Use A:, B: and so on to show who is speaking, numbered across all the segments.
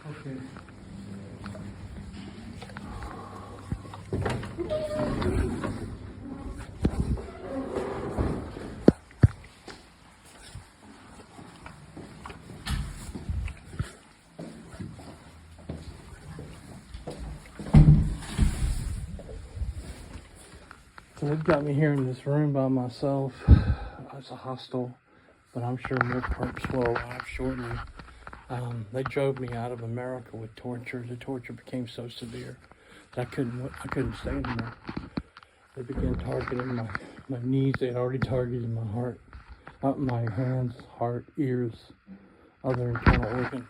A: Okay. So they've got me here in this room by myself. It's a hostel, but I'm sure more perps will arrive shortly. They drove me out of America with torture. The torture became so severe that I couldn't stay anymore. They began targeting my knees. They had already targeted my heart, my hands, heart, ears, other internal organs.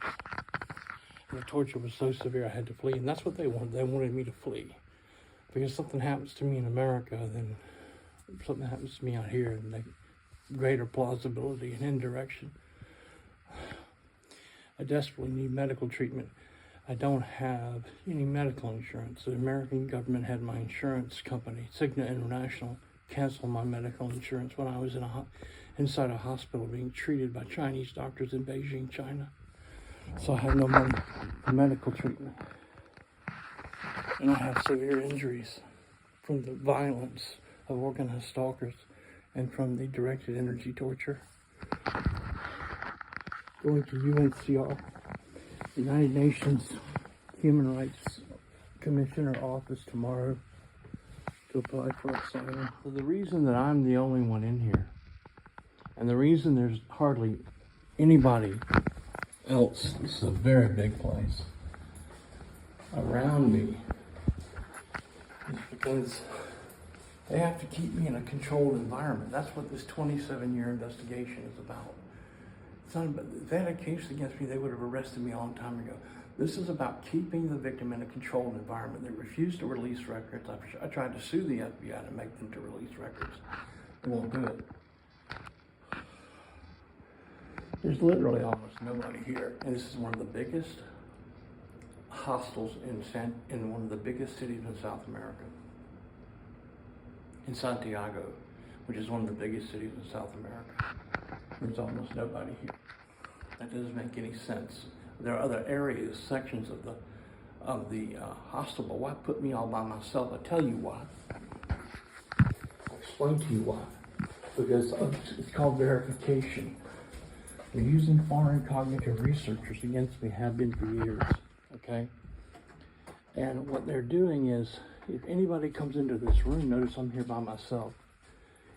A: And the torture was so severe I had to flee, and that's what they wanted. They wanted me to flee. Because something happens to me in America, then something happens to me out here, and they greater plausibility and indirection. I desperately need medical treatment. I don't have any medical insurance. The American government had my insurance company, Cigna International, cancel my medical insurance when I was inside a hospital being treated by Chinese doctors in Beijing, China. So I have no money for medical treatment. And I have severe injuries from the violence of organized stalkers and from the directed energy torture. Going to UNHCR, United Nations Human Rights Commissioner office tomorrow to apply for asylum. So the reason that I'm the only one in here, and the reason there's hardly anybody else, this is a very big place, around me, is because they have to keep me in a controlled environment. That's what this 27-year investigation is about. It's not about, if they had a case against me, they would have arrested me a long time ago. This is about keeping the victim in a controlled environment. They refuse to release records. I tried to sue the FBI to make them to release records. They won't do it. There's literally almost nobody here. And this is one of the biggest hostels in one of the biggest cities in South America. In Santiago, which is one of the biggest cities in South America. There's almost nobody here. That doesn't make any sense. There are other areas, sections of the hostel, but why put me all by myself? I'll tell you why. I'll explain to you why. Because it's called verification. They're using foreign cognitive researchers against me, have been for years, okay? And what they're doing is, if anybody comes into this room, notice I'm here by myself.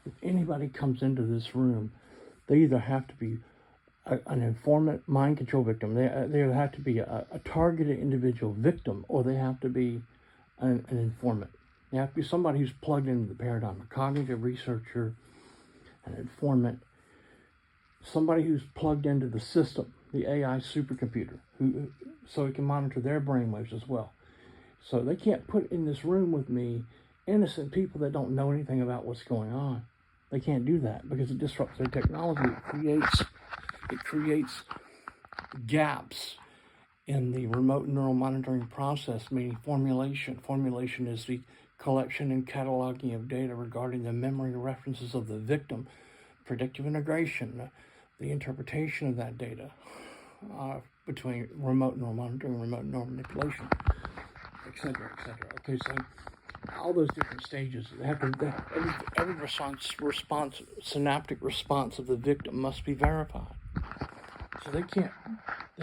A: If anybody comes into this room, they either have to be an informant, mind control victim. They either have to be a targeted individual victim, or they have to be an informant. They have to be somebody who's plugged into the paradigm, a cognitive researcher, an informant, somebody who's plugged into the system, the AI supercomputer, so it can monitor their brainwaves as well. So they can't put in this room with me innocent people that don't know anything about what's going on. They can't do that because it disrupts their technology. It creates gaps in the remote neural monitoring process, meaning formulation. Formulation is the collection and cataloging of data regarding the memory references of the victim, predictive integration, the interpretation of that data between remote neural monitoring and remote neural manipulation, etc., etc. Okay, so all those different stages, they have to, every response, synaptic response of the victim must be verified. So they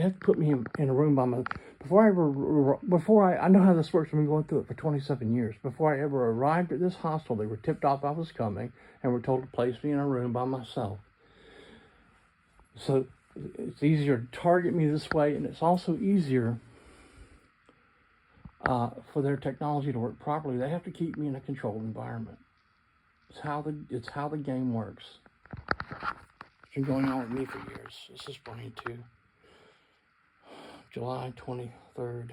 A: have to put me in a room by myself. I know how this works. I've been going through it for 27 years. Before I ever arrived at this hostel, they were tipped off I was coming and were told to place me in a room by myself. So it's easier to target me this way, and it's also easier for their technology to work properly. They have to keep me in a controlled environment. It's how the game works. It's been going on with me for years. This is Brain 2. July 23rd,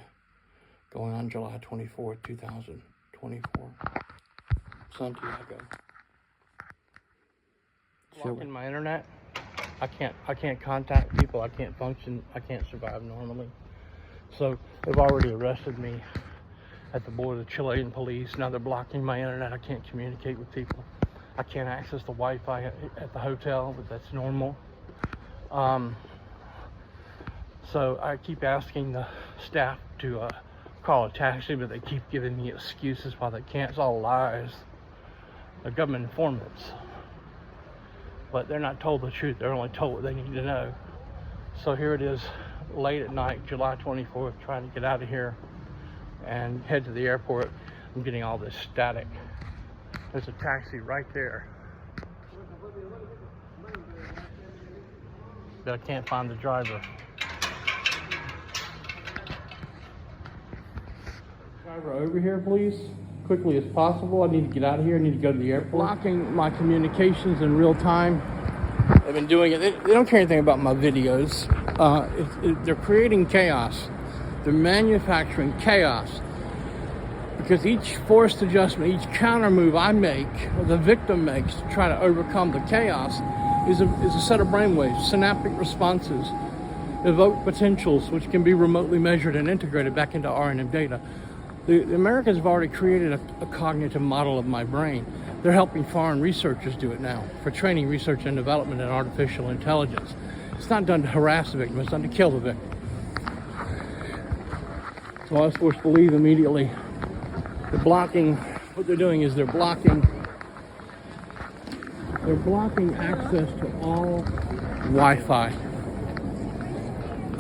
A: going on July 24th, 2024. Santiago. Blocking my internet. I can't contact people. I can't function. I can't survive normally. So they've already arrested me at the border of the Chilean police. Now they're blocking my internet. I can't communicate with people. I can't access the Wi-Fi at the hotel, but that's normal. So I keep asking the staff to call a taxi, but they keep giving me excuses why they can't. It's all lies. They're government informants. But they're not told the truth. They're only told what they need to know. So here it is, late at night, July 24th, trying to get out of here and head to the airport. I'm getting all this static. There's a taxi right there, but I can't find the driver. Driver over here, please, quickly as possible. I need to get out of here. I need to go to the airport. Blocking my communications in real time. They've been doing it. They don't care anything about my videos. They're creating chaos. They're manufacturing chaos. Because each forced adjustment, each counter move I make, or the victim makes to try to overcome the chaos, is a set of brainwaves, synaptic responses, evoked potentials, which can be remotely measured and integrated back into R&M data. The Americans have already created a cognitive model of my brain. They're helping foreign researchers do it now for training, research, and development in artificial intelligence. It's not done to harass the victim, it's done to kill the victim. So I was forced to leave immediately. They're blocking, what they're doing is they're blocking access to all Wi-Fi,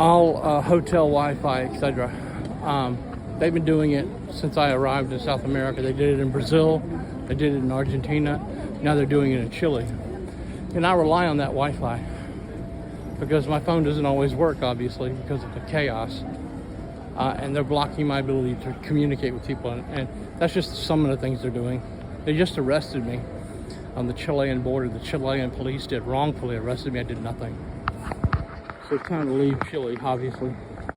A: all hotel Wi-Fi, etc. They've been doing it since I arrived in South America. They did it in Brazil, they did it in Argentina, now they're doing it in Chile. And I rely on that Wi-Fi because my phone doesn't always work, obviously, because of the chaos. And they're blocking my ability to communicate with people. And that's just some of the things they're doing. They just arrested me on the Chilean border. The Chilean police did wrongfully arrested me. I did nothing. So it's time to leave Chile, obviously.